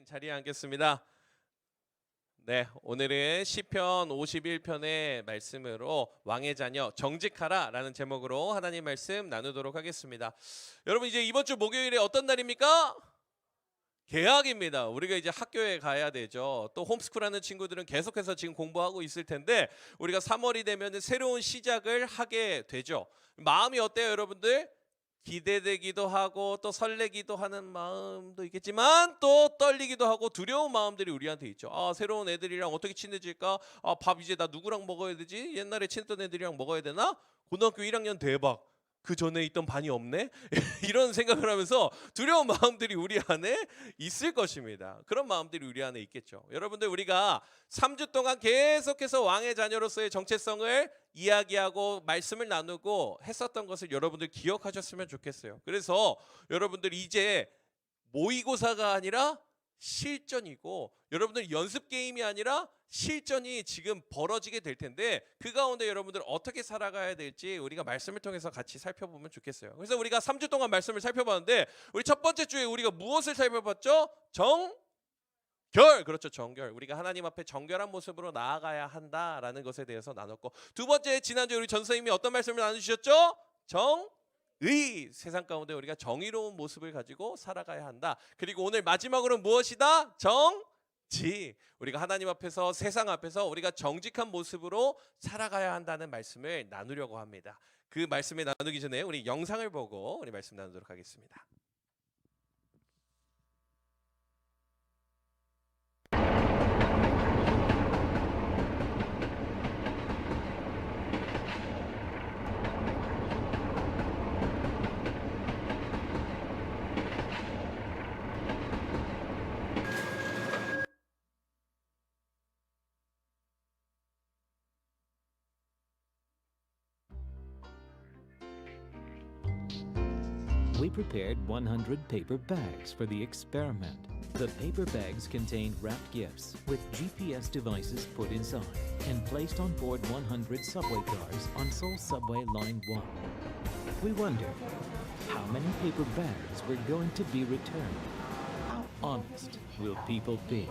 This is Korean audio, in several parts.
자리에 앉겠습니다. 네, 오늘은 시편 51편의 말씀으로 왕의 자녀 정직하라라는 제목으로 하나님 말씀 나누도록 하겠습니다. 여러분, 이제 이번 주 목요일에 어떤 날입니까? 개학입니다. 우리가 이제 학교에 가야 되죠. 또 홈스쿨하는 친구들은 계속해서 지금 공부하고 있을 텐데 우리가 3월이 되면 새로운 시작을 하게 되죠. 마음이 어때요, 여러분들? 기대되기도 하고 또 설레기도 하는 마음도 있겠지만 또 떨리기도 하고 두려운 마음들이 우리한테 있죠. 새로운 애들이랑 어떻게 친해질까? 밥 이제 나 누구랑 먹어야 되지? 옛날에 친했던 애들이랑 먹어야 되나? 고등학교 1학년 대박. 그 전에 있던 반이 없네? 이런 생각을 하면서 두려운 마음들이 우리 안에 있을 것입니다. 그런 마음들이 우리 안에 있겠죠. 여러분들, 우리가 3주 동안 계속해서 왕의 자녀로서의 정체성을 이야기하고 말씀을 나누고 했었던 것을 여러분들 기억하셨으면 좋겠어요. 그래서 여러분들 이제 모의고사가 아니라 실전이고 여러분들 연습 게임이 아니라 실전이 지금 벌어지게 될 텐데 그 가운데 여러분들 어떻게 살아가야 될지 우리가 말씀을 통해서 같이 살펴보면 좋겠어요. 그래서 우리가 3주 동안 말씀을 살펴봤는데 우리 첫 번째 주에 우리가 무엇을 살펴봤죠? 정결. 그렇죠, 정결. 우리가 하나님 앞에 정결한 모습으로 나아가야 한다라는 것에 대해서 나눴고, 두 번째, 지난주에 우리 전 선생님이 어떤 말씀을 나누셨죠? 의. 세상 가운데 우리가 정의로운 모습을 가지고 살아가야 한다. 그리고 오늘 마지막으로 무엇이다? 정지. 우리가 하나님 앞에서, 세상 앞에서 우리가 정직한 모습으로 살아가야 한다는 말씀을 나누려고 합니다. 그 말씀을 나누기 전에 우리 영상을 보고 우리 말씀 나누도록 하겠습니다. We prepared 100 paper bags for the experiment. The paper bags contained wrapped gifts with GPS devices put inside and placed on board 100 subway cars on Seoul Subway Line 1. We wondered, how many paper bags were going to be returned? How honest will people be?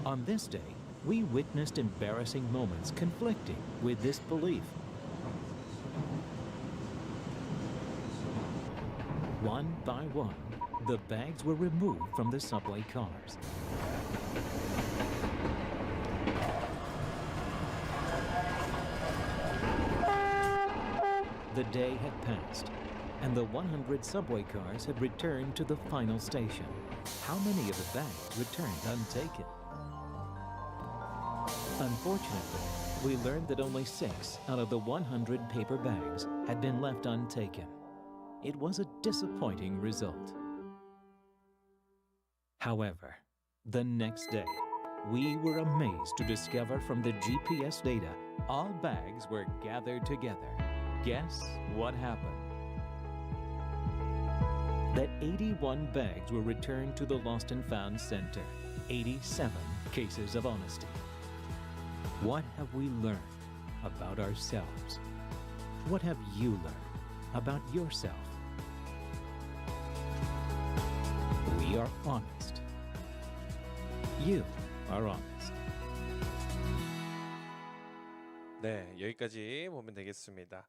On this day, we witnessed embarrassing moments conflicting with this belief. One by one, the bags were removed from the subway cars. The day had passed, and the 100 subway cars had returned to the final station. How many of the bags returned untaken? Unfortunately, we learned that only 6 out of the 100 paper bags had been left untaken. It was a disappointing result. However, the next day, we were amazed to discover from the GPS data all bags were gathered together. Guess what happened? That 81 bags were returned to the Lost and Found Center. 87 cases of honesty. What have we learned about ourselves? What have you learned about yourself? We are honest. You are honest. 네, 여기까지 보면 되겠습니다.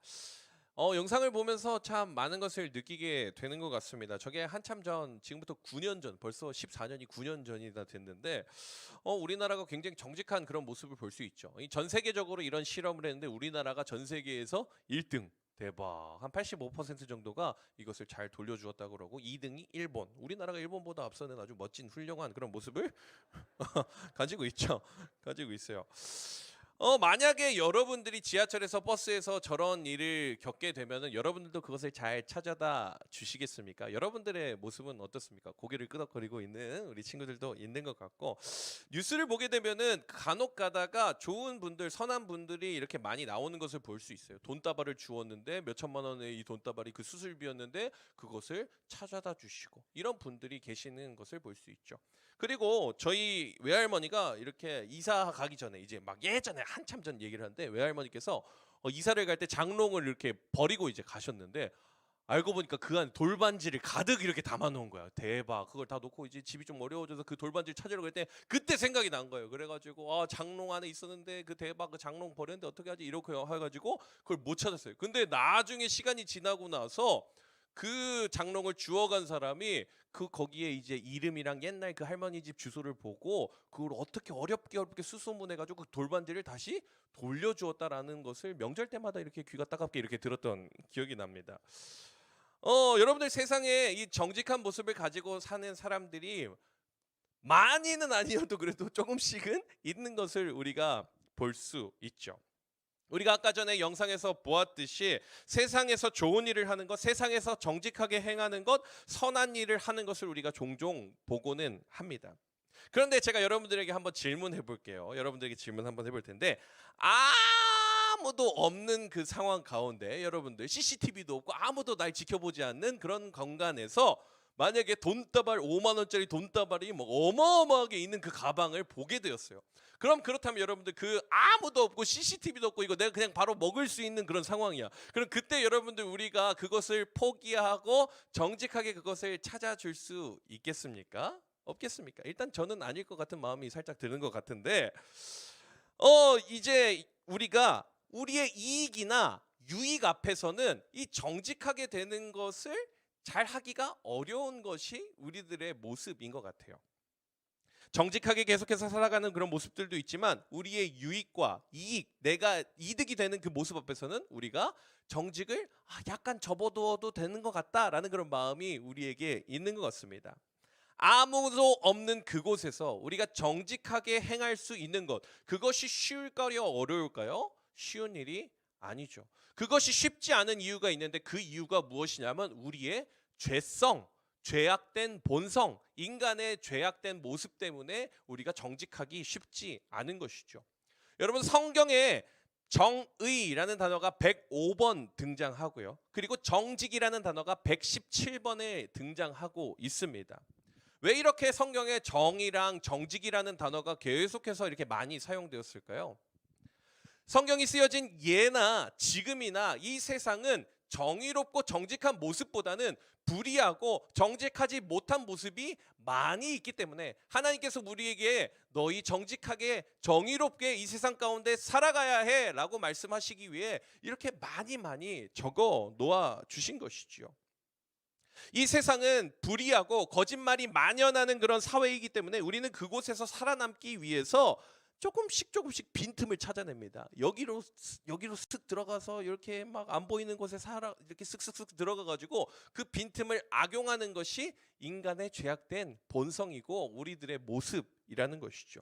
영상을 보면서 참 많은 것을 느끼게 되는 것 같습니다. 저게 한참 전, 지금부터 9년 전, 벌써 14년이 9년 전이나 됐는데 우리나라가 굉장히 정직한 그런 모습을 볼 수 있죠. 전 세계적으로 이런 실험을 했는데 우리나라가 전 세계에서 1등. 대박. 한 85% 정도가 이것을 잘 돌려주었다고 그러고 2등이 일본. 우리나라가 일본보다 앞서는 아주 멋진 훌륭한 그런 모습을 가지고 있죠. 가지고 있어요. 만약에 여러분들이 지하철에서 버스에서 저런 일을 겪게 되면은 여러분들도 그것을 잘 찾아다 주시겠습니까? 여러분들의 모습은 어떻습니까? 고개를 끄덕거리고 있는 우리 친구들도 있는 것 같고, 뉴스를 보게 되면은 간혹 가다가 좋은 분들, 선한 분들이 이렇게 많이 나오는 것을 볼 수 있어요. 돈다발을 주었는데 몇 천만 원의 이 돈다발이 그 수술비였는데 그것을 찾아다 주시고, 이런 분들이 계시는 것을 볼 수 있죠. 그리고 저희 외할머니가 이렇게 이사 가기 전에, 이제 막 예전에 한참 전 얘기를 하는데, 외할머니께서 이사를 갈 때 장롱을 이렇게 버리고 이제 가셨는데, 알고 보니까 그 안에 돌반지를 가득 이렇게 담아 놓은 거야. 대박. 그걸 다 놓고 이제 집이 좀 어려워져서 그 돌반지를 찾으러 갈 때 그때 생각이 난 거예요. 그래가지고 장롱 안에 있었는데 그 대박, 그 장롱 버렸는데 어떻게 하지, 이렇게 해가지고 그걸 못 찾았어요. 근데 나중에 시간이 지나고 나서 그 장롱을 주워간 사람이 거기에 이제 이름이랑 옛날 그 할머니 집 주소를 보고 그걸 어떻게 어렵게 수소문해가지고 그 돌반지를 다시 돌려주었다라는 것을 명절 때마다 이렇게 귀가 따갑게 이렇게 들었던 기억이 납니다. 여러분들, 세상에 이 정직한 모습을 가지고 사는 사람들이 많이는 아니어도 그래도 조금씩은 있는 것을 우리가 볼 수 있죠. 우리가 아까 전에 영상에서 보았듯이 세상에서 좋은 일을 하는 것, 세상에서 정직하게 행하는 것, 선한 일을 하는 것을 우리가 종종 보고는 합니다. 그런데 제가 여러분들에게 한번 질문해 볼게요. 여러분들에게 질문 한번 해볼 텐데, 아무도 없는 그 상황 가운데, 여러분들 CCTV도 없고 아무도 날 지켜보지 않는 그런 공간에서 만약에 돈다발, 5만 원짜리 돈다발이 뭐 어마어마하게 있는 그 가방을 보게 되었어요. 그럼 그렇다면 여러분들, 그 아무도 없고 CCTV도 없고 이거 내가 그냥 바로 먹을 수 있는 그런 상황이야. 그럼 그때 여러분들, 우리가 그것을 포기하고 정직하게 그것을 찾아줄 수 있겠습니까? 없겠습니까? 일단 저는 아닐 것 같은 마음이 살짝 드는 것 같은데, 이제 우리가 우리의 이익이나 유익 앞에서는 이 정직하게 되는 것을 잘 하기가 어려운 것이 우리들의 모습인 것 같아요. 정직하게 계속해서 살아가는 그런 모습들도 있지만, 우리의 유익과 이익, 내가 이득이 되는 그 모습 앞에서는 우리가 정직을 약간 접어두어도 되는 것 같다라는 그런 마음이 우리에게 있는 것 같습니다. 아무도 없는 그곳에서 우리가 정직하게 행할 수 있는 것, 그것이 쉬울까요, 어려울까요? 쉬운 일이 아니죠. 그것이 쉽지 않은 이유가 있는데, 그 이유가 무엇이냐면 우리의 죄성, 죄악된 본성, 인간의 죄악된 모습 때문에 우리가 정직하기 쉽지 않은 것이죠. 여러분, 성경에 정의라는 단어가 105번 등장하고요. 그리고 정직이라는 단어가 117번에 등장하고 있습니다. 왜 이렇게 성경에 정의랑 정직이라는 단어가 계속해서 이렇게 많이 사용되었을까요? 성경이 쓰여진 예나 지금이나 이 세상은 정의롭고 정직한 모습보다는 불의하고 정직하지 못한 모습이 많이 있기 때문에, 하나님께서 우리에게 너희 정직하게 정의롭게 이 세상 가운데 살아가야 해 라고 말씀하시기 위해 이렇게 많이 적어 놓아 주신 것이지요. 이 세상은 불의하고 거짓말이 만연하는 그런 사회이기 때문에 우리는 그곳에서 살아남기 위해서 조금씩 빈틈을 찾아냅니다. 여기로 쓱 들어가서 이렇게 막 안 보이는 곳에 이렇게 쓱 들어가 가지고 그 빈틈을 악용하는 것이 인간의 죄악된 본성이고 우리들의 모습이라는 것이죠.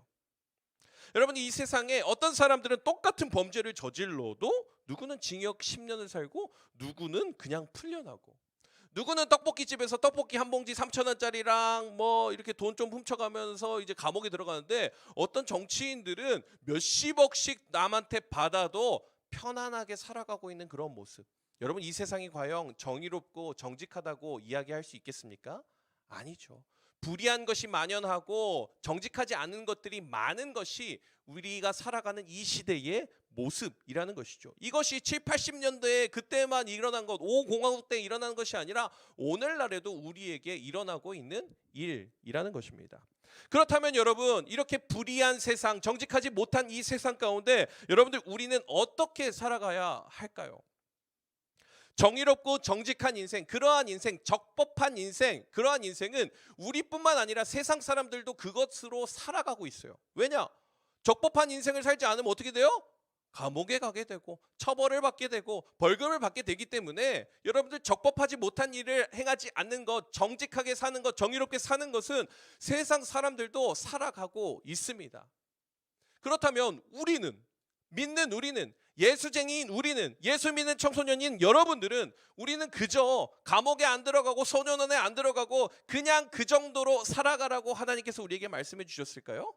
여러분, 이 세상에 어떤 사람들은 똑같은 범죄를 저질러도 누구는 징역 10년을 살고 누구는 그냥 풀려나고, 누구는 떡볶이집에서 떡볶이 한 봉지 3,000원짜리랑 뭐 이렇게 돈 좀 훔쳐가면서 이제 감옥에 들어가는데, 어떤 정치인들은 몇십억씩 남한테 받아도 편안하게 살아가고 있는 그런 모습. 여러분, 이 세상이 과연 정의롭고 정직하다고 이야기할 수 있겠습니까? 아니죠. 불의한 것이 만연하고 정직하지 않은 것들이 많은 것이 우리가 살아가는 이 시대의 모습이라는 것이죠. 이것이 7, 80년대에 그때만 일어난 것, 5공화국 때 일어난 것이 아니라 오늘날에도 우리에게 일어나고 있는 일이라는 것입니다. 그렇다면 여러분, 이렇게 불의한 세상, 정직하지 못한 이 세상 가운데 여러분들, 우리는 어떻게 살아가야 할까요? 정의롭고 정직한 인생, 그러한 인생, 적법한 인생, 그러한 인생은 우리뿐만 아니라 세상 사람들도 그것으로 살아가고 있어요. 왜냐? 적법한 인생을 살지 않으면 어떻게 돼요? 감옥에 가게 되고 처벌을 받게 되고 벌금을 받게 되기 때문에, 여러분들, 적법하지 못한 일을 행하지 않는 것, 정직하게 사는 것, 정의롭게 사는 것은 세상 사람들도 살아가고 있습니다. 그렇다면 우리는 믿는 우리는, 예수쟁이인 우리는, 예수 믿는 청소년인 여러분들은 우리는 그저 감옥에 안 들어가고 소년원에 안 들어가고 그냥 그 정도로 살아가라고 하나님께서 우리에게 말씀해 주셨을까요?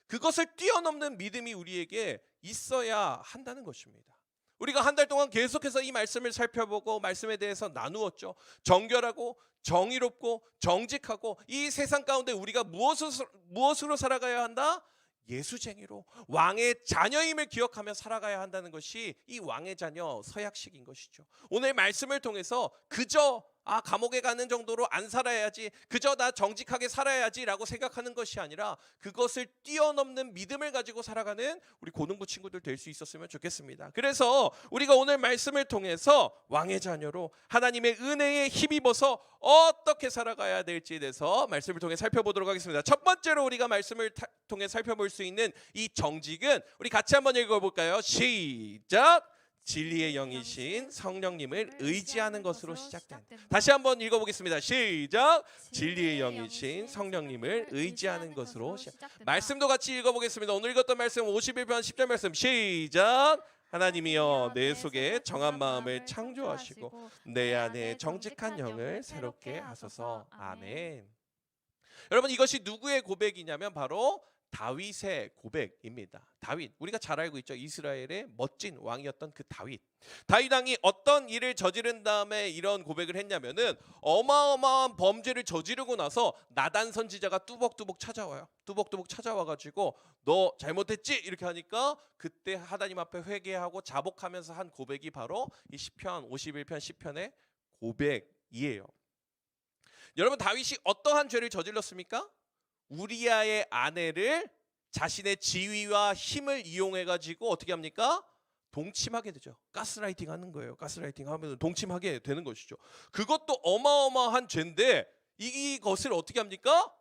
그것을 뛰어넘는 믿음이 우리에게 있어야 한다는 것입니다. 우리가 한 달 동안 계속해서 이 말씀을 살펴보고 말씀에 대해서 나누었죠. 정결하고 정의롭고 정직하고 이 세상 가운데 우리가 무엇으로 살아가야 한다? 예수쟁이로 왕의 자녀임을 기억하며 살아가야 한다는 것이 이 왕의 자녀 서약식인 것이죠. 오늘 말씀을 통해서 그저 감옥에 가는 정도로 안 살아야지, 그저 나 정직하게 살아야지 라고 생각하는 것이 아니라 그것을 뛰어넘는 믿음을 가지고 살아가는 우리 고등부 친구들 될 수 있었으면 좋겠습니다. 그래서 우리가 오늘 말씀을 통해서 왕의 자녀로 하나님의 은혜에 힘입어서 어떻게 살아가야 될지에 대해서 말씀을 통해 살펴보도록 하겠습니다. 첫 번째로 우리가 말씀을 통해 살펴볼 수 있는 이 정직은 우리 같이 한번 읽어볼까요? 시작! 진리의 영이신 성령님을 의지하는 것으로 시작된다. 다시 한번 읽어보겠습니다. 시작! 진리의 영이신 성령님을 의지하는 것으로 시작된다. 말씀도 같이 읽어보겠습니다. 오늘 읽었던 말씀 51편 10절 말씀 시작! 하나님이여 내 속에 정한 마음을 창조하시고 내 안에 정직한 영을 새롭게 하소서. 아멘. 여러분, 이것이 누구의 고백이냐면 바로 다윗의 고백입니다. 다윗, 우리가 잘 알고 있죠. 이스라엘의 멋진 왕이었던 그 다윗. 다윗 왕이 어떤 일을 저지른 다음에 이런 고백을 했냐면은 어마어마한 범죄를 저지르고 나서 나단 선지자가 뚜벅뚜벅 찾아와요. 뚜벅뚜벅 찾아와가지고 너 잘못했지? 이렇게 하니까 그때 하나님 앞에 회개하고 자복하면서 한 고백이 바로 이 시편 51편 시편의 고백이에요. 여러분, 다윗이 어떠한 죄를 저질렀습니까? 우리아의 아내를 자신의 지위와 힘을 이용해 가지고 어떻게 합니까? 동침하게 되죠. 가스라이팅 하는 거예요. 가스라이팅 하면 동침하게 되는 것이죠. 그것도 어마어마한 죄인데 이것을 어떻게 합니까?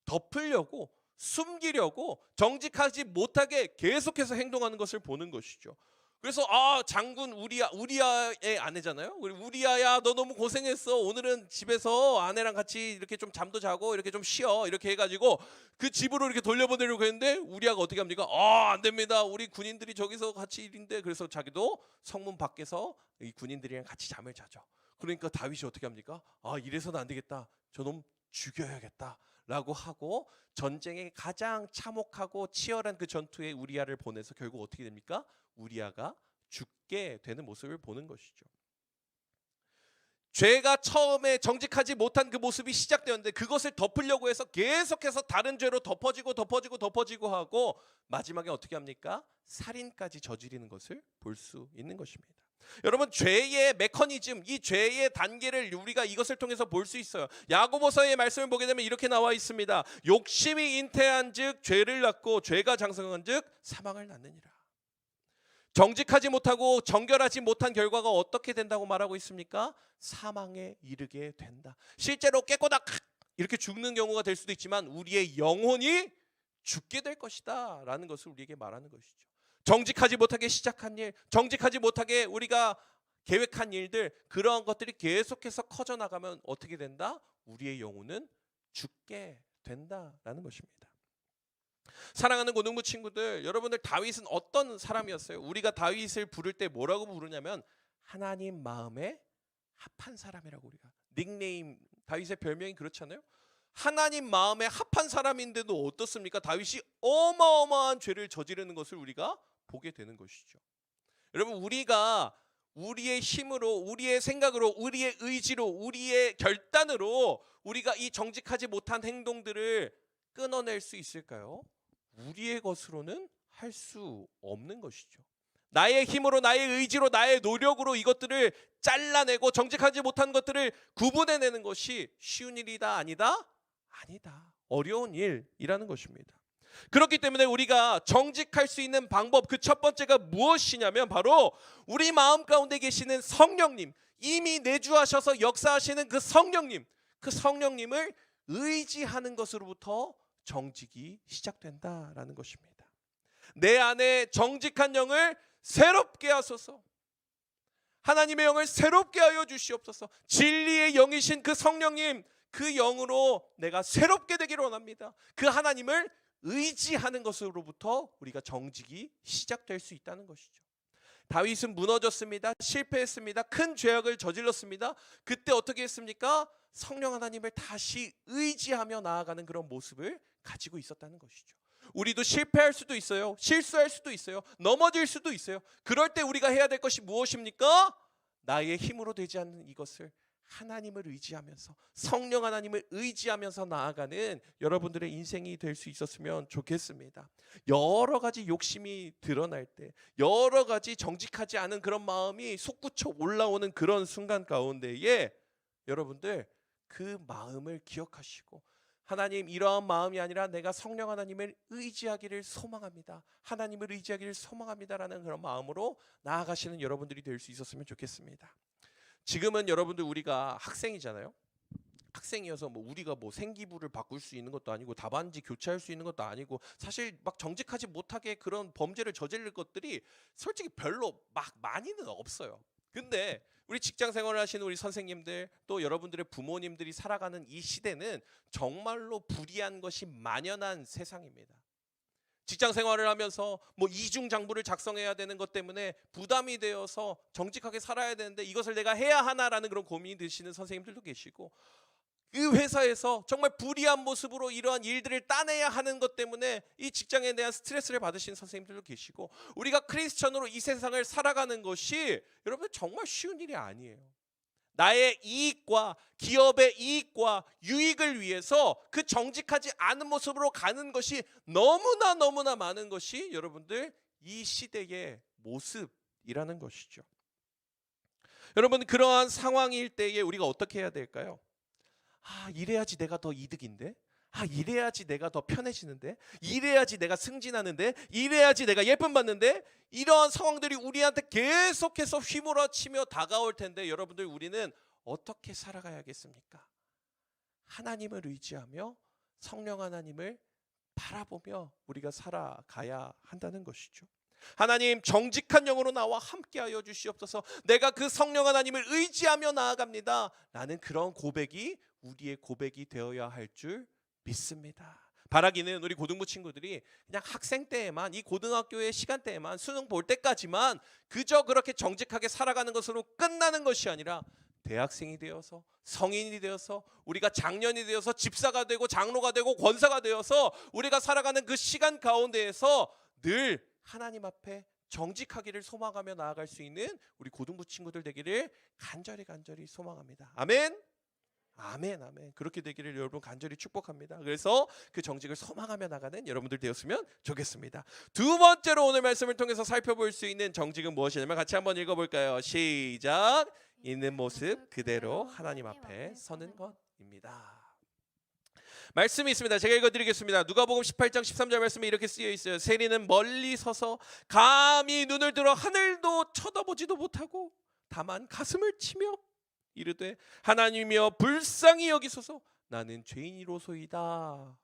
덮으려고, 숨기려고 정직하지 못하게 계속해서 행동하는 것을 보는 것이죠. 그래서 장군 우리아의 아내잖아요. 우리아야 너 너무 고생했어. 오늘은 집에서 아내랑 같이 이렇게 좀 잠도 자고 이렇게 좀 쉬어. 이렇게 해가지고 그 집으로 이렇게 돌려보내려고 했는데 우리아가 어떻게 합니까? 안 됩니다. 우리 군인들이 저기서 같이 일인데. 그래서 자기도 성문 밖에서 이 군인들이랑 같이 잠을 자죠. 그러니까 다윗이 어떻게 합니까? 이래서는 안 되겠다. 저놈 죽여야겠다. 라고 하고 전쟁에 가장 참혹하고 치열한 그 전투에 우리아를 보내서 결국 어떻게 됩니까? 우리아가 죽게 되는 모습을 보는 것이죠. 죄가 처음에 정직하지 못한 그 모습이 시작되었는데 그것을 덮으려고 해서 계속해서 다른 죄로 덮어지고 하고 마지막에 어떻게 합니까? 살인까지 저지르는 것을 볼 수 있는 것입니다. 여러분, 죄의 메커니즘, 이 죄의 단계를 우리가 이것을 통해서 볼 수 있어요. 야고보서의 말씀을 보게 되면 이렇게 나와 있습니다. 욕심이 잉태한 즉 죄를 낳고 죄가 장성한 즉 사망을 낳느니라. 정직하지 못하고 정결하지 못한 결과가 어떻게 된다고 말하고 있습니까? 사망에 이르게 된다. 실제로 깨꼬닥 이렇게 죽는 경우가 될 수도 있지만 우리의 영혼이 죽게 될 것이다 라는 것을 우리에게 말하는 것이죠. 정직하지 못하게 시작한 일, 정직하지 못하게 우리가 계획한 일들, 그러한 것들이 계속해서 커져나가면 어떻게 된다? 우리의 영혼은 죽게 된다라는 것입니다. 사랑하는 고등부 친구들, 여러분들 다윗은 어떤 사람이었어요? 우리가 다윗을 부를 때 뭐라고 부르냐면 하나님 마음에 합한 사람이라고. 우리가 닉네임, 다윗의 별명이 그렇잖아요. 하나님 마음에 합한 사람인데도 어떻습니까? 다윗이 어마어마한 죄를 저지르는 것을 우리가 보게 되는 것이죠. 여러분, 우리가 우리의 힘으로, 우리의 생각으로, 우리의 의지로, 우리의 결단으로 우리가 이 정직하지 못한 행동들을 끊어낼 수 있을까요? 우리의 것으로는 할 수 없는 것이죠. 나의 힘으로, 나의 의지로, 나의 노력으로 이것들을 잘라내고 정직하지 못한 것들을 구분해내는 것이 쉬운 일이다? 아니다? 아니다. 어려운 일이라는 것입니다. 그렇기 때문에 우리가 정직할 수 있는 방법, 그 첫 번째가 무엇이냐면 바로 우리 마음 가운데 계시는 성령님, 이미 내주하셔서 역사하시는 그 성령님, 그 성령님을 의지하는 것으로부터 정직이 시작된다라는 것입니다. 내 안에 정직한 영을 새롭게 하소서. 하나님의 영을 새롭게 하여 주시옵소서. 진리의 영이신 그 성령님, 그 영으로 내가 새롭게 되기를 원합니다. 그 하나님을 의지하는 것으로부터 우리가 정직이 시작될 수 있다는 것이죠. 다윗은 무너졌습니다. 실패했습니다. 큰 죄악을 저질렀습니다. 그때 어떻게 했습니까? 성령 하나님을 다시 의지하며 나아가는 그런 모습을 가지고 있었다는 것이죠. 우리도 실패할 수도 있어요. 실수할 수도 있어요. 넘어질 수도 있어요. 그럴 때 우리가 해야 될 것이 무엇입니까? 나의 힘으로 되지 않는 이것을 하나님을 의지하면서, 성령 하나님을 의지하면서 나아가는 여러분들의 인생이 될 수 있었으면 좋겠습니다. 여러 가지 욕심이 드러날 때, 여러 가지 정직하지 않은 그런 마음이 솟구쳐 올라오는 그런 순간 가운데에 여러분들 그 마음을 기억하시고, 하나님, 이러한 마음이 아니라 내가 성령 하나님을 의지하기를 소망합니다, 하나님을 의지하기를 소망합니다라는 그런 마음으로 나아가시는 여러분들이 될 수 있었으면 좋겠습니다. 지금은 여러분들 우리가 학생이잖아요. 학생이어서 뭐 우리가 뭐 생기부를 바꿀 수 있는 것도 아니고 답안지 교체할 수 있는 것도 아니고, 사실 막 정직하지 못하게 그런 범죄를 저지를 것들이 솔직히 별로 막 많이는 없어요. 근데 우리 직장 생활을 하시는 우리 선생님들, 또 여러분들의 부모님들이 살아가는 이 시대는 정말로 불의한 것이 만연한 세상입니다. 직장 생활을 하면서 뭐 이중장부를 작성해야 되는 것 때문에 부담이 되어서 정직하게 살아야 되는데 이것을 내가 해야 하나라는 그런 고민이 드시는 선생님들도 계시고, 그 회사에서 정말 불의한 모습으로 이러한 일들을 따내야 하는 것 때문에 이 직장에 대한 스트레스를 받으시는 선생님들도 계시고, 우리가 크리스천으로 이 세상을 살아가는 것이 여러분 정말 쉬운 일이 아니에요. 나의 이익과 기업의 이익과 유익을 위해서 그 정직하지 않은 모습으로 가는 것이 너무나 많은 것이 여러분들 이 시대의 모습이라는 것이죠. 여러분, 그러한 상황일 때에 우리가 어떻게 해야 될까요? 이래야지 내가 더 이득인데, 이래야지 내가 더 편해지는데, 이래야지 내가 승진하는데, 이래야지 내가 예쁨 받는데, 이러한 상황들이 우리한테 계속해서 휘몰아치며 다가올 텐데, 여러분들 우리는 어떻게 살아가야겠습니까? 하나님을 의지하며 성령 하나님을 바라보며 우리가 살아가야 한다는 것이죠. 하나님, 정직한 영으로 나와 함께하여 주시옵소서. 내가 그 성령 하나님을 의지하며 나아갑니다. 라는 그런 고백이 우리의 고백이 되어야 할 줄 믿습니다. 바라기는 우리 고등부 친구들이 그냥 학생 때에만, 이 고등학교의 시간대에만, 수능 볼 때까지만 그저 그렇게 정직하게 살아가는 것으로 끝나는 것이 아니라 대학생이 되어서, 성인이 되어서, 우리가 장년이 되어서, 집사가 되고 장로가 되고 권사가 되어서 우리가 살아가는 그 시간 가운데에서 늘 하나님 앞에 정직하기를 소망하며 나아갈 수 있는 우리 고등부 친구들 되기를 간절히 소망합니다. 아멘. 아멘, 아멘. 그렇게 되기를 여러분 간절히 축복합니다. 그래서 그 정직을 소망하며 나가는 여러분들 되었으면 좋겠습니다. 두 번째로 오늘 말씀을 통해서 살펴볼 수 있는 정직은 무엇이냐면, 같이 한번 읽어볼까요? 시작. 있는 모습 그대로 하나님 앞에 서는 것입니다. 말씀이 있습니다. 제가 읽어드리겠습니다. 누가복음 18장 13절 말씀에 이렇게 쓰여 있어요. 세리는 멀리 서서 감히 눈을 들어 하늘도 쳐다보지도 못하고 다만 가슴을 치며 이르되, 하나님이여 불쌍히 여기소서, 나는 죄인이로소이다.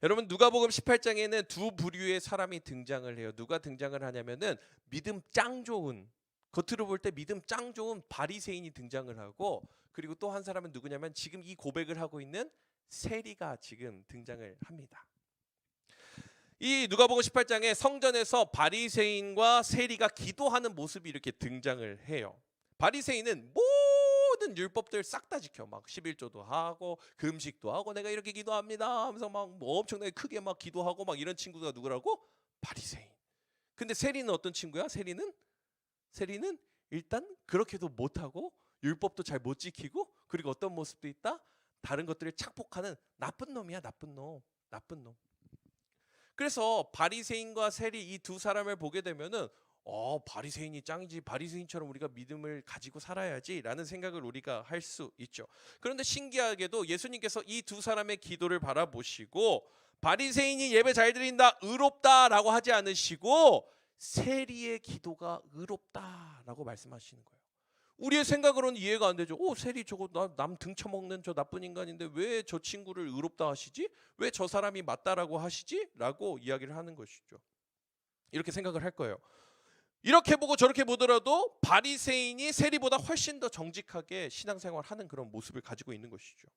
여러분, 누가복음 18장에는 두 부류의 사람이 등장을 해요. 누가 등장을 하냐면은 믿음 짱 좋은, 겉으로 볼 때 믿음 짱 좋은 바리새인이 등장을 하고, 그리고 또 한 사람은 누구냐면 지금 이 고백을 하고 있는 세리가 지금 등장을 합니다. 이 누가복음 18장에 성전에서 바리새인과 세리가 기도하는 모습이 이렇게 등장을 해요. 바리새인은 모든 율법들 싹 다 지켜, 막 11조도 하고 금식도 하고 내가 이렇게 기도합니다 하면서 막 뭐 엄청나게 크게 막 기도하고 막 이런 친구가 누구라고? 바리새인. 근데 세리는 어떤 친구야? 세리는 일단 그렇게도 못하고 율법도 잘 못 지키고, 그리고 어떤 모습도 있다? 다른 것들을 착복하는 나쁜 놈이야. 나쁜 놈. 그래서 바리새인과 세리 이 두 사람을 보게 되면은 바리새인이 짱이지, 바리새인처럼 우리가 믿음을 가지고 살아야지 라는 생각을 우리가 할 수 있죠. 그런데 신기하게도 예수님께서 이 두 사람의 기도를 바라보시고 바리새인이 예배 잘 드린다, 의롭다라고 하지 않으시고 세리의 기도가 의롭다라고 말씀하시는 거예요. 우리의 생각으로는 이해가 안 되죠. 세리 저거 남 등쳐먹는 저 나쁜 인간인데 왜 저 친구를 의롭다 하시지? 왜 저 사람이 맞다라고 하시지? 라고 이야기를 하는 것이죠. 이렇게 생각을 할 거예요. 이렇게 보고 저렇게 보더라도 바리새인이 세리보다 훨씬 더 정직하게 신앙생활하는 그런 모습을 가지고 있는 것이죠.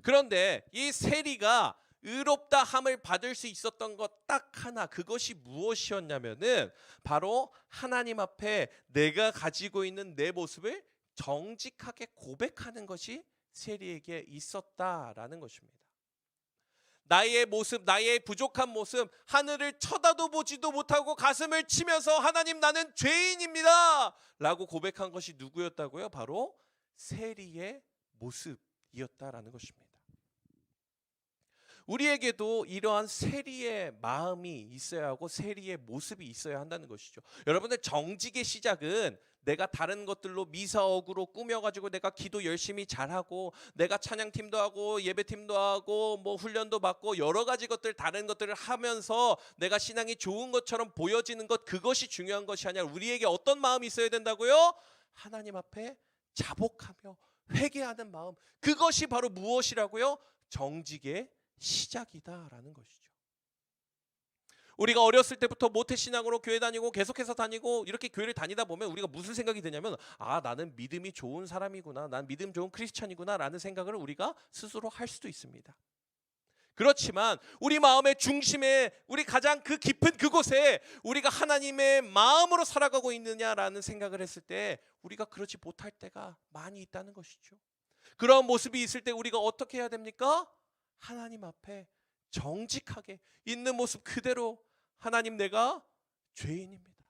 그런데 이 세리가 의롭다 함을 받을 수 있었던 것 딱 하나, 그것이 무엇이었냐면은 바로 하나님 앞에 내가 가지고 있는 내 모습을 정직하게 고백하는 것이 세리에게 있었다라는 것입니다. 나의 모습, 나의 부족한 모습, 하늘을 쳐다도 보지도 못하고 가슴을 치면서 하나님 나는 죄인입니다 라고 고백한 것이 누구였다고요? 바로 세리의 모습이었다라는 것입니다. 우리에게도 이러한 세리의 마음이 있어야 하고 세리의 모습이 있어야 한다는 것이죠. 여러분들, 정직의 시작은 내가 다른 것들로 미사역으로 꾸며가지고 내가 기도 열심히 잘하고 내가 찬양팀도 하고 예배팀도 하고 뭐 훈련도 받고 여러 가지 것들, 다른 것들을 하면서 내가 신앙이 좋은 것처럼 보여지는 것, 그것이 중요한 것이 아니라 우리에게 어떤 마음이 있어야 된다고요? 하나님 앞에 자복하며 회개하는 마음, 그것이 바로 무엇이라고요? 정직의 시작이다라는 것이죠. 우리가 어렸을 때부터 모태신앙으로 교회 다니고 계속해서 다니고 이렇게 교회를 다니다 보면 우리가 무슨 생각이 드냐면, 아, 나는 믿음이 좋은 사람이구나, 난 믿음 좋은 크리스찬이구나 라는 생각을 우리가 스스로 할 수도 있습니다. 그렇지만 우리 마음의 중심에, 우리 가장 그 깊은 그곳에 우리가 하나님의 마음으로 살아가고 있느냐라는 생각을 했을 때 우리가 그렇지 못할 때가 많이 있다는 것이죠. 그런 모습이 있을 때 우리가 어떻게 해야 됩니까? 하나님 앞에 정직하게 있는 모습 그대로, 하나님 내가 죄인입니다,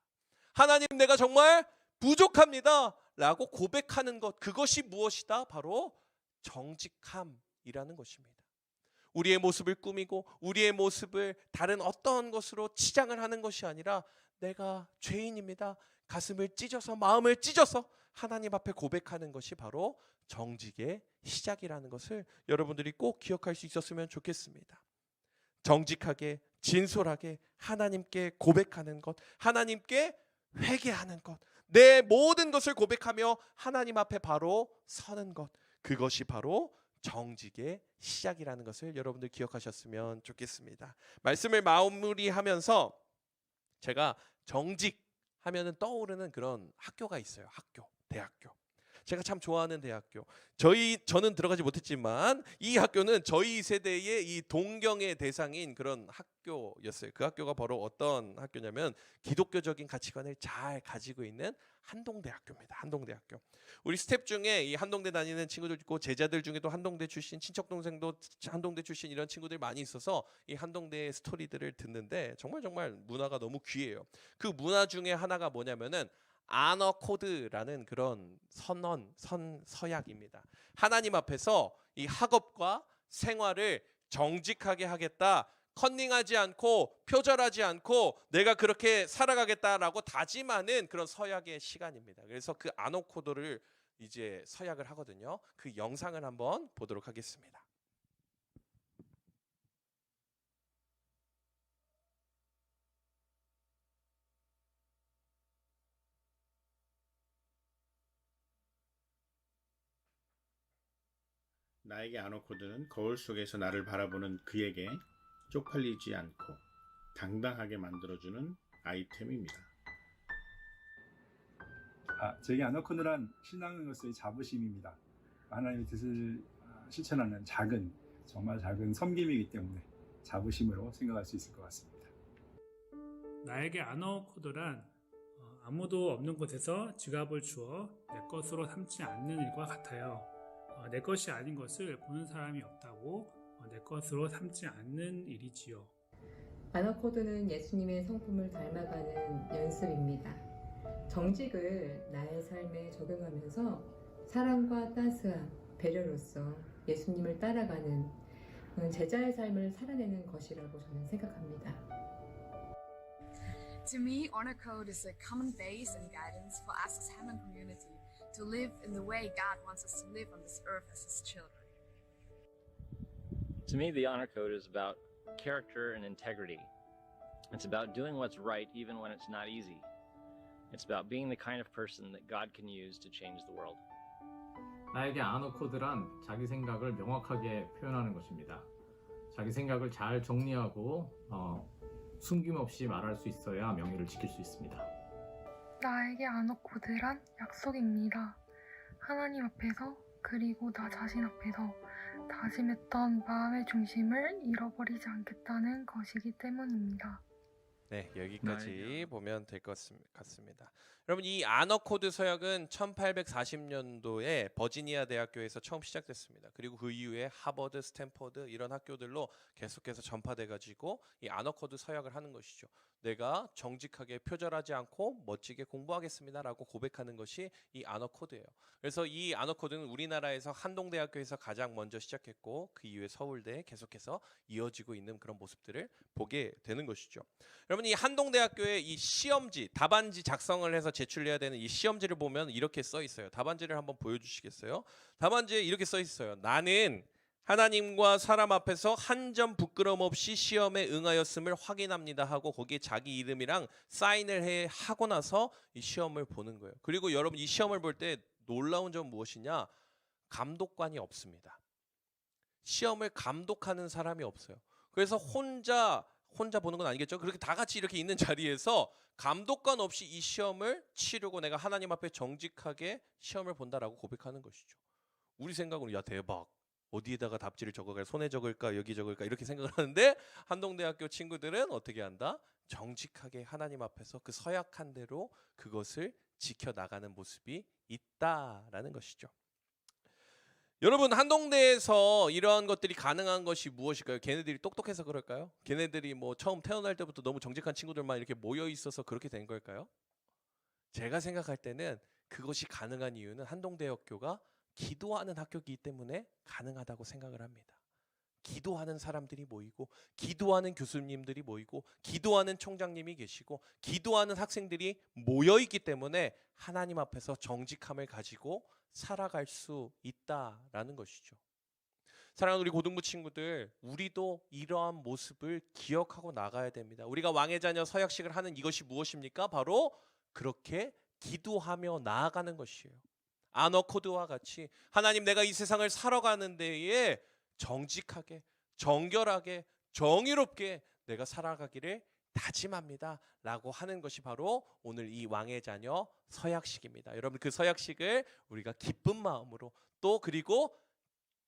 하나님 내가 정말 부족합니다 라고 고백하는 것, 그것이 무엇이다? 바로 정직함이라는 것입니다. 우리의 모습을 꾸미고 우리의 모습을 다른 어떤 것으로 치장을 하는 것이 아니라 내가 죄인입니다, 가슴을 찢어서 마음을 찢어서 하나님 앞에 고백하는 것이 바로 정직의 시작이라는 것을 여러분들이 꼭 기억할 수 있었으면 좋겠습니다. 정직하게 진솔하게 하나님께 고백하는 것, 하나님께 회개하는 것, 내 모든 것을 고백하며 하나님 앞에 바로 서는 것, 그것이 바로 정직의 시작이라는 것을 여러분들 기억하셨으면 좋겠습니다. 말씀을 마무리하면서 제가 정직 하면은 떠오르는 그런 학교가 있어요. 학교, 대학교. 제가 참 좋아하는 대학교. 저는 들어가지 못했지만 이 학교는 저희 세대의 이 동경의 대상인 그런 학교였어요. 그 학교가 바로 어떤 학교냐면 기독교적인 가치관을 잘 가지고 있는 한동대학교입니다. 한동대학교. 우리 스텝 중에 이 한동대 다니는 친구들 있고 제자들 중에도 한동대 출신, 친척 동생도 한동대 출신, 이런 친구들 많이 있어서 이 한동대의 스토리들을 듣는데 정말 문화가 너무 귀해요. 그 문화 중에 하나가 뭐냐면은 아너 코드라는 그런 서약입니다. 하나님 앞에서 이 학업과 생활을 정직하게 하겠다, 컨닝하지 않고 표절하지 않고 내가 그렇게 살아가겠다라고 다짐하는 그런 서약의 시간입니다. 그래서 그 아너 코드를 이제 서약을 하거든요. 그 영상을 한번 보도록 하겠습니다. 나에게 아노코드는 거울 속에서 나를 바라보는 그에게 쪽팔리지 않고 당당하게 만들어주는 아이템입니다. 제게 아노코드란 신앙으로서의 자부심입니다. 하나님의 뜻을 실천하는 정말 작은 섬김이기 때문에 자부심으로 생각할 수 있을 것 같습니다. 나에게 아너코드란 아무도 없는 곳에서 지갑을 주어 내 것으로 삼지 않는 일과 같아요. 내 것이 아닌 것을 보는 사람이 없다고 내 것으로 삼지 않는 일이지요. 아너코드는 예수님의 성품을 닮아가는 연습입니다. 정직을 나의 삶에 적용하면서 사랑과 따스함, 배려로서 예수님을 따라가는 제자의 삶을 살아내는 것이라고 저는 생각합니다. To me, honor code is a common base and guidance for us as Hammond community to live in the way God wants us to live on this earth as His children. To me, the honor code is about character and integrity. It's about doing what's right even when it's not easy. It's about being the kind of person that God can use to change the world. 나에게 아너 코드란 자기 생각을 명확하게 표현하는 것입니다. 자기 생각을 잘 정리하고 숨김없이 말할 수 있어야 명예를 지킬 수 있습니다. 나에게 아너 코드란 약속입니다. 하나님 앞에서 그리고 나 자신 앞에서 다짐했던 마음의 중심을 잃어버리지 않겠다는 것이기 때문입니다. 네, 여기까지 보면 될 것 같습니다. 여러분, 이 아너 코드 서약은 1840년도에 버지니아 대학교에서 처음 시작됐습니다. 그리고 그 이후에 하버드, 스탠퍼드 이런 학교들로 계속해서 전파돼 가지고 이 아너 코드 서약을 하는 것이죠. 내가 정직하게 표절하지 않고 멋지게 공부하겠습니다라고 고백하는 것이 이 아너 코드예요. 그래서 이 아너 코드는 우리나라에서 한동대학교에서 가장 먼저 시작했고 그 이후에 서울대에 계속해서 이어지고 있는 그런 모습들을 보게 되는 것이죠. 여러분, 이 한동대학교의 이 시험지, 답안지 작성을 해서 제출해야 되는 이 시험지를 보면 이렇게 써 있어요. 답안지를 한번 보여주시겠어요? 답안지에 이렇게 써 있어요. 나는 하나님과 사람 앞에서 한 점 부끄럼 없이 시험에 응하였음을 확인합니다 하고 거기에 자기 이름이랑 사인을 하고 나서 이 시험을 보는 거예요. 그리고 여러분, 이 시험을 볼 때 놀라운 점은 무엇이냐? 감독관이 없습니다. 시험을 감독하는 사람이 없어요. 그래서 혼자 보는 건 아니겠죠. 그렇게 다 같이 이렇게 있는 자리에서 감독관 없이 이 시험을 치르고 내가 하나님 앞에 정직하게 시험을 본다라고 고백하는 것이죠. 우리 생각으로 야 대박. 어디에다가 답지를 적어갈까? 손에 적을까? 여기 적을까? 이렇게 생각을 하는데 한동대학교 친구들은 어떻게 한다? 정직하게 하나님 앞에서 그 서약한 대로 그것을 지켜나가는 모습이 있다라는 것이죠. 여러분, 한동대에서 이런 것들이 가능한 것이 무엇일까요? 걔네들이 똑똑해서 그럴까요? 걔네들이 뭐 처음 태어날 때부터 너무 정직한 친구들만 이렇게 모여 있어서 그렇게 된 걸까요? 제가 생각할 때는 그것이 가능한 이유는 한동대학교가 기도하는 학교이기 때문에 가능하다고 생각을 합니다. 기도하는 사람들이 모이고 기도하는 교수님들이 모이고 기도하는 총장님이 계시고 기도하는 학생들이 모여 있기 때문에 하나님 앞에서 정직함을 가지고 살아갈 수 있다라는 것이죠. 사랑하는 우리 고등부 친구들, 우리도 이러한 모습을 기억하고 나가야 됩니다. 우리가 왕의 자녀 서약식을 하는 이것이 무엇입니까? 바로 그렇게 기도하며 나아가는 것이에요. 아너 코드와 같이 하나님, 내가 이 세상을 살아가는 데에 정직하게, 정결하게, 정의롭게 내가 살아가기를 다짐합니다 라고 하는 것이 바로 오늘 이 왕의 자녀 서약식입니다. 여러분, 그 서약식을 우리가 기쁜 마음으로 또 그리고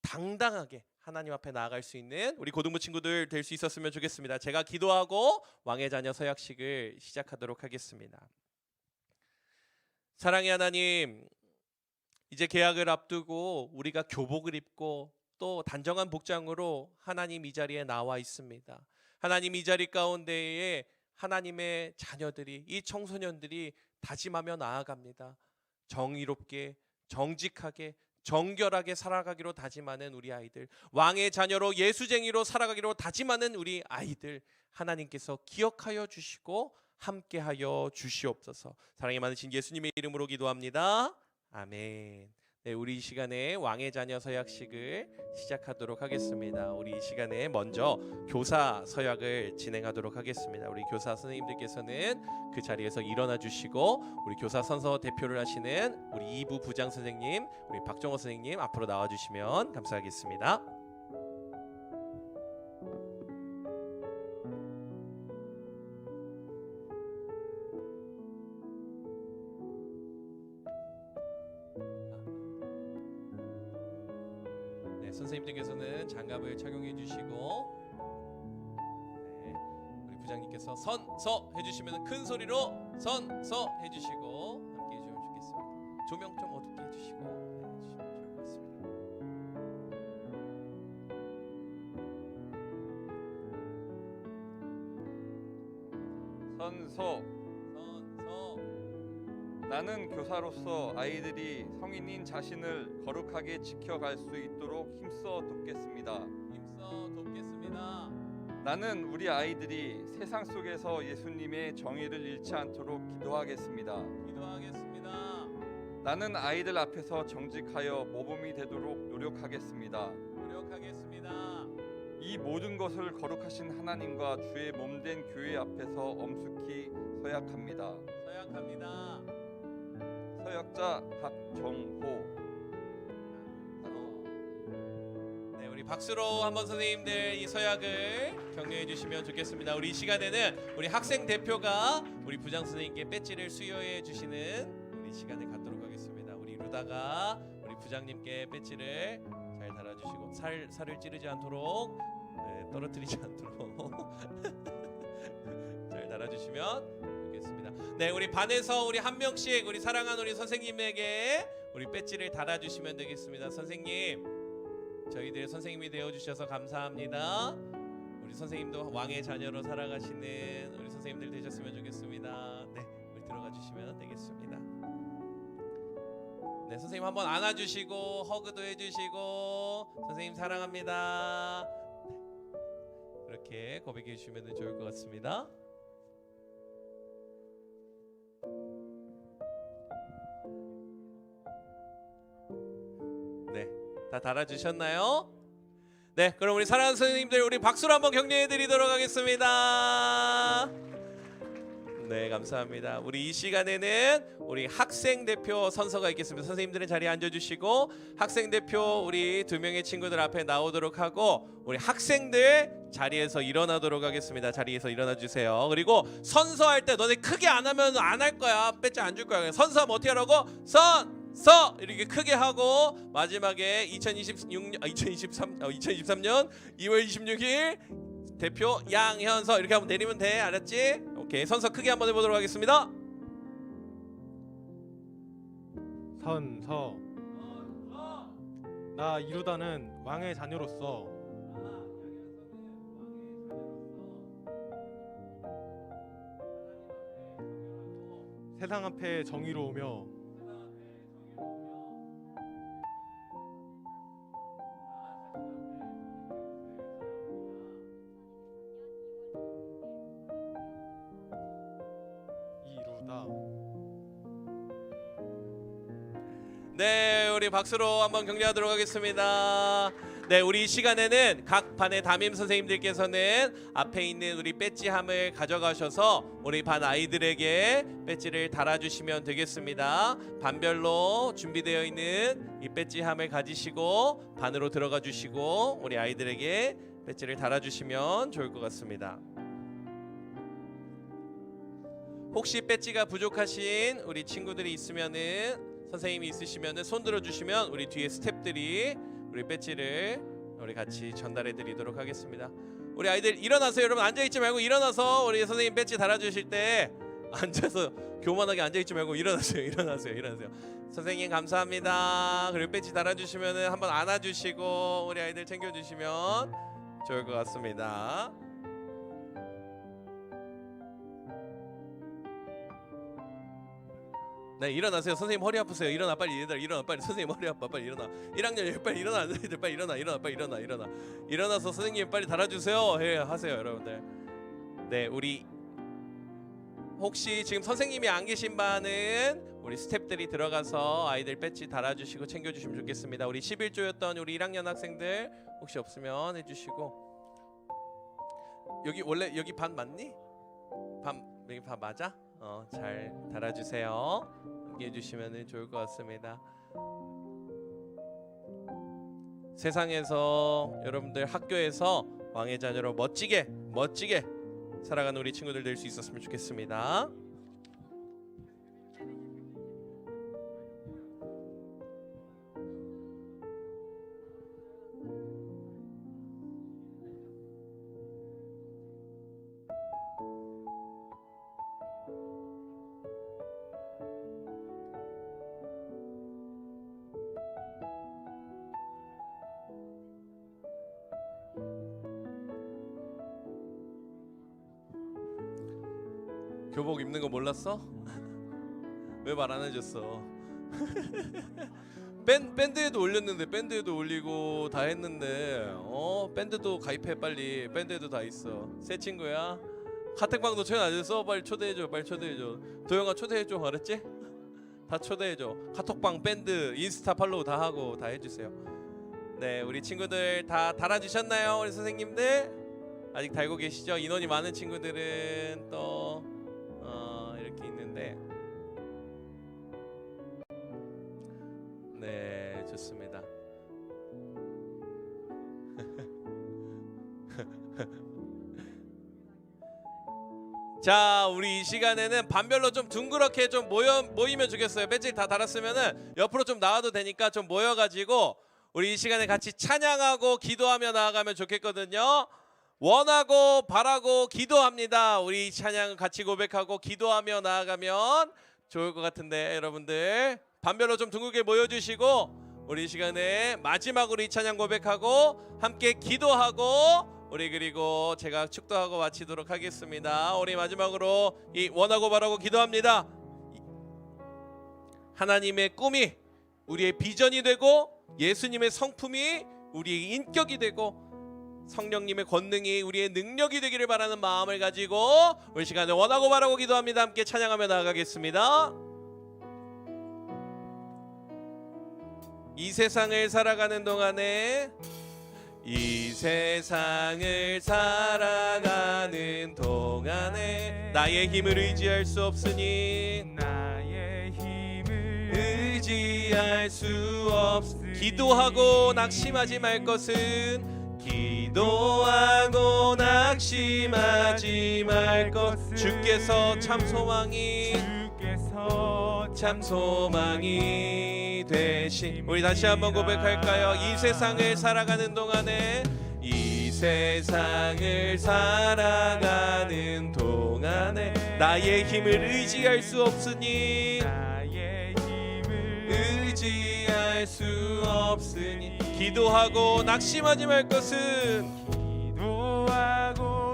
당당하게 하나님 앞에 나아갈 수 있는 우리 고등부 친구들 될 수 있었으면 좋겠습니다. 제가 기도하고 왕의 자녀 서약식을 시작하도록 하겠습니다. 사랑의 하나님, 이제 개학을 앞두고 우리가 교복을 입고 또 단정한 복장으로 하나님 이 자리에 나와 있습니다. 하나님, 이 자리 가운데에 하나님의 자녀들이, 이 청소년들이 다짐하며 나아갑니다. 정의롭게, 정직하게, 정결하게 살아가기로 다짐하는 우리 아이들, 왕의 자녀로 예수쟁이로 살아가기로 다짐하는 우리 아이들, 하나님께서 기억하여 주시고 함께하여 주시옵소서. 사랑이 많으신 예수님의 이름으로 기도합니다. 아멘. 네, 우리 이 시간에 왕의 자녀 서약식을 시작하도록 하겠습니다. 우리 이 시간에 먼저 교사 서약을 진행하도록 하겠습니다. 우리 교사 선생님들께서는 그 자리에서 일어나 주시고 우리 교사 선서 대표를 하시는 우리 2부 부장 선생님, 우리 박정호 선생님 앞으로 나와 주시면 감사하겠습니다. 선생님들께서는 장갑을 착용해 주시고, 네, 우리 부장님께서 선서 해주시면 큰 소리로 선서 해주시고 함께 해주시면 좋겠습니다. 조명 좀 어둡게 해주시고 해주시면 좋을 것 같습니다. 선서. 나는 교사로서 아이들이 성인인 자신을 거룩하게 지켜갈 수 있도록 힘써 돕겠습니다. 나는 우리 아이들이 세상 속에서 예수님의 정의를 잃지 않도록 기도하겠습니다. 나는 아이들 앞에서 정직하여 모범이 되도록 노력하겠습니다. 이 모든 것을 거룩하신 하나님과 주의 몸된 교회 앞에서 엄숙히 서약합니다. 서약자 박정호. 네, 우리 박수로 한번 선생님들 이 서약을 격려해 주시면 좋겠습니다. 우리 이 시간에는 우리 학생 대표가 우리 부장 선생님께 배지를 수여해 주시는 우리 시간을 갖도록 하겠습니다. 우리 루다가 우리 부장님께 배지를 잘 달아주시고 살을 찌르지 않도록, 네, 떨어뜨리지 않도록 잘 달아주시면 좋겠습니다. 네, 우리 반에서 우리 한 명씩 우리 사랑하는 우리 선생님에게 우리 배지를 달아주시면 되겠습니다. 선생님, 저희들 선생님이 되어주셔서 감사합니다. 우리 선생님도 왕의 자녀로 살아가시는 우리 선생님들 되셨으면 좋겠습니다. 네, 우리 들어가 주시면 되겠습니다. 네, 선생님 한번 안아주시고 허그도 해주시고 선생님 사랑합니다. 네, 이렇게 고백해 주시면 좋을 것 같습니다. 네, 다 달아주셨나요? 네, 그럼 우리 사랑하는 선생님들 우리 박수로 한번 격려해 드리도록 하겠습니다. 네, 감사합니다. 우리 이 시간에는 우리 학생 대표 선서가 있겠습니다. 선생님들은 자리에 앉아주시고 학생 대표 우리 2명의 친구들 앞에 나오도록 하고 우리 학생들 자리에서 일어나도록 하겠습니다. 자리에서 일어나 주세요. 그리고 선서할 때 너네 크게 안 하면 안 할 거야. 배지 안 줄 거야. 선서하면 어떻게 하라고? 서 이렇게 크게 하고 마지막에 2023년 2월 26일 대표 양현서 이렇게 한번 내리면 돼. 알았지? 오케이. 선서 크게 한번 해보도록 하겠습니다. 선서 나 이루다는 왕의 자녀로서 세상 앞에 정의로우며 네, 우리 박수로 한번 격려하도록 하겠습니다. 네, 우리 이 시간에는 각 반의 담임 선생님들께서는 앞에 있는 우리 배지함을 가져가셔서 우리 반 아이들에게 배지를 달아주시면 되겠습니다. 반별로 준비되어 있는 이 배지함을 가지시고 반으로 들어가 주시고 우리 아이들에게 배지를 달아주시면 좋을 것 같습니다. 혹시 배지가 부족하신 우리 친구들이 있으면은 선생님이 있으시면은 손 들어주시면 우리 뒤에 스태프들이 우리 배지를 우리 같이 전달해 드리도록 하겠습니다. 우리 아이들 일어나세요. 여러분 앉아있지 말고 일어나서 우리 선생님 배지 달아주실 때 앉아서 교만하게 앉아있지 말고 일어나세요. 선생님 감사합니다. 그리고 배지 달아주시면은 한번 안아주시고 우리 아이들 챙겨주시면 좋을 것 같습니다. 네, 일어나세요. 선생님 허리 아프세요. 일어나 빨리. 얘들아 일어나 빨리. 선생님 허리 아파. 빨리 일어나. 1학년 빨리 일어나. 애들 빨리 일어나. 빨리 일어나. 일어나서 선생님 빨리 달아주세요. 예, 하세요 여러분들. 네, 우리 혹시 지금 선생님이 안 계신 반은 우리 스태프들이 들어가서 아이들 배지 달아주시고 챙겨주시면 좋겠습니다. 우리 11조였던 우리 1학년 학생들 혹시 없으면 해주시고. 여기 원래 여기 반 맞니? 여기 반 맞아? 잘 달아주세요. 함께 해주시면 좋을 것 같습니다. 세상에서 여러분들 학교에서 왕의 자녀로 멋지게 살아가는 우리 친구들 될 수 있었으면 좋겠습니다. 교복 입는 거 몰랐어? 왜 말 안 해줬어? 밴드에도 올렸는데 밴드에도 올리고 다 했는데 밴드도 가입해 빨리. 밴드에도 다 있어. 새 친구야. 카톡방도 초대 안 했어? 빨리 초대해줘. 도영아 초대해줘. 알았지? 다 초대해줘. 카톡방, 밴드, 인스타 팔로우 다 하고 다 해주세요. 네, 우리 친구들 다 달아주셨나요? 우리 선생님들 아직 달고 계시죠? 인원이 많은 친구들은 또 이렇게 있는데 네, 좋습니다. 자, 우리 이 시간에는 반별로 좀 둥그렇게 좀 모이면 좋겠어요. 배지 다 달았으면은 옆으로 좀 나와도 되니까 좀 모여가지고 우리 이 시간에 같이 찬양하고 기도하며 나아가면 좋겠거든요. 원하고 바라고 기도합니다. 우리 찬양 같이 고백하고 기도하며 나아가면 좋을 것 같은데, 여러분들 반별로 좀 둥글게 모여주시고 우리 이 시간에 마지막으로 이 찬양 고백하고 함께 기도하고 우리 그리고 제가 축도하고 마치도록 하겠습니다. 우리 마지막으로 이 원하고 바라고 기도합니다. 하나님의 꿈이 우리의 비전이 되고 예수님의 성품이 우리의 인격이 되고 성령님의 권능이 우리의 능력이 되기를 바라는 마음을 가지고 우리 시간에 원하고 바라고 기도합니다. 함께 찬양하며 나아가겠습니다. 이 세상을 살아가는 동안에 이 세상을 살아가는 동안에 나의 힘을 의지할 수 없으니 나의 힘을 의지할 수 기도하고 낙심하지 말 것은 기도하고 낙심하지 말 것 주께서 참 소망이 되신 우리 다시 한번 고백할까요? 이 세상을 살아가는 동안에 이 세상을 살아가는 동안에 나의 힘을 의지할 수 없으니 의지할 수 없으니 기도하고 낙심하지 말 것은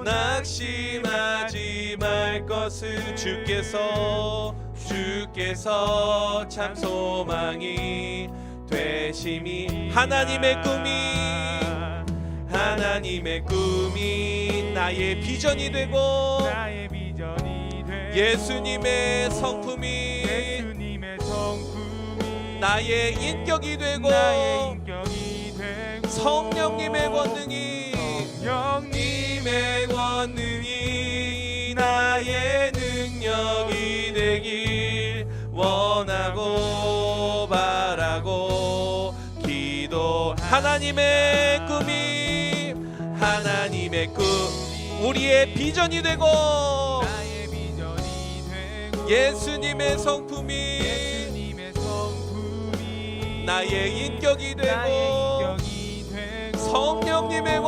낙심하지 말 것은 주께서 참 소망이 되심이 하나님의 꿈이 나의 비전이 되고 예수님의 성품이 나의 인격이 되고 성령님의 권능이 나의 능력이 되길 원하고 바라고 기도 하나님의 꿈 우리의 비전이 되고 예수님의 성품이 나의 인격이 되고 성령님의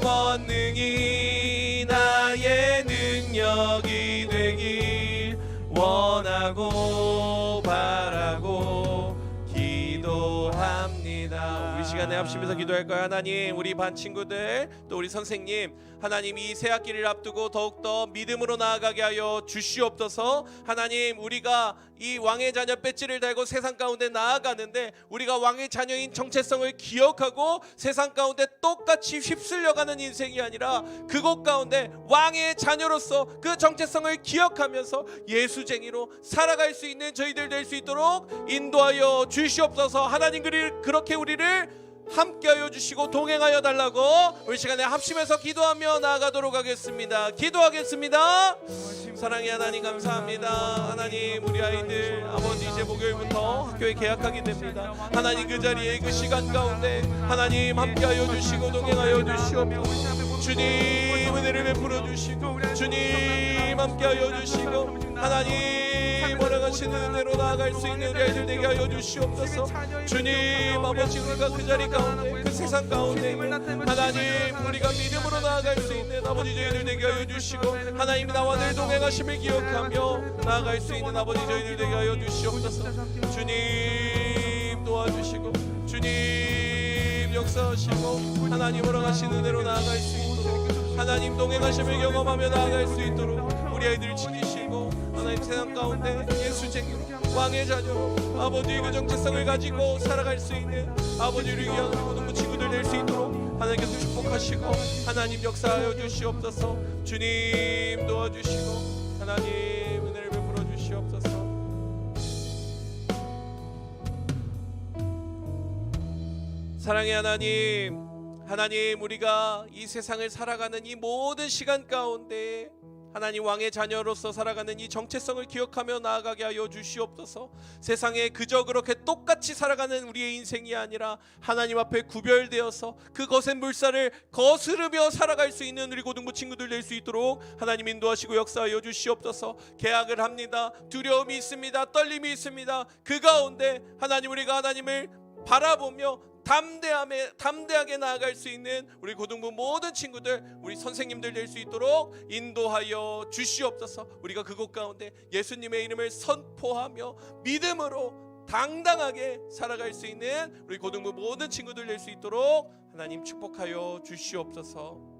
권능이 나의 능력이 되길 원하고 바라고 기도합니다. 우리 시간에 합심해서 기도할까요? 하나님, 우리 반 친구들 또 우리 선생님, 하나님 이 새 학기를 앞두고 더욱더 믿음으로 나아가게 하여 주시옵소서. 하나님, 우리가 이 왕의 자녀 배지를 달고 세상 가운데 나아가는데 우리가 왕의 자녀인 정체성을 기억하고 세상 가운데 똑같이 휩쓸려가는 인생이 아니라 그곳 가운데 왕의 자녀로서 그 정체성을 기억하면서 예수쟁이로 살아갈 수 있는 저희들 될 수 있도록 인도하여 주시옵소서. 하나님, 그렇게 우리를 함께하여 주시고 동행하여 달라고 우리 시간에 합심해서 기도하며 나아가도록 하겠습니다. 기도하겠습니다. 사랑의 하나님, 감사합니다. 하나님, 우리 아이들 아버지 이제 목요일부터 학교에 개학하게 됩니다. 하나님, 그 자리에 그 시간 가운데 하나님 함께하여 주시고 동행하여 주시옵소서. 주님, 은혜를 베풀어 주시고 주님 함께하여 주시고 하나님 원하시는 은혜로 나아갈 수 있는 우리 아이들 되게 하여 주시옵소서. 주님, 아버지, 우리가 그 자리 가운데 그 세상 가운데 하나님 우리가 믿음으로 나아갈 수 있는 아버지 저희들 되게 하여 주시고 하나님 나와 늘 동행하심을 기억하며 나아갈 수 있는 아버지 저희들 되게 하여 주시옵소서. 주님 도와주시고 주님 역사하시고 하나님 원하시는 은혜로 나아갈 수 있도록 하나님 동행하심을 경험하며 나아갈 수 있도록 우리 아이들 지키시고 하나님 세상 가운데 예수쟁이로 왕의 자녀로 아버지 그 정체성을 가지고 살아갈 수 있는 아버지를 위한 모든 그 친구들 될 수 있도록 하나님께서 축복하시고 하나님 역사하여 주시옵소서. 주님 도와주시고 하나님 은혜를 베풀어 주시옵소서. 사랑의 하나님, 하나님 우리가 이 세상을 살아가는 이 모든 시간 가운데 하나님 왕의 자녀로서 살아가는 이 정체성을 기억하며 나아가게 하여 주시옵소서. 세상에 그저 그렇게 똑같이 살아가는 우리의 인생이 아니라 하나님 앞에 구별되어서 그 거센 물살을 거스르며 살아갈 수 있는 우리 고등부 친구들 될 수 있도록 하나님 인도하시고 역사하여 주시옵소서. 계약을 합니다. 두려움이 있습니다. 떨림이 있습니다. 그 가운데 하나님, 우리가 하나님을 바라보며 담대하게 나아갈 수 있는 우리 고등부 모든 친구들, 우리 선생님들 될 수 있도록 인도하여 주시옵소서. 우리가 그곳 가운데 예수님의 이름을 선포하며 믿음으로 당당하게 살아갈 수 있는 우리 고등부 모든 친구들 될 수 있도록 하나님 축복하여 주시옵소서.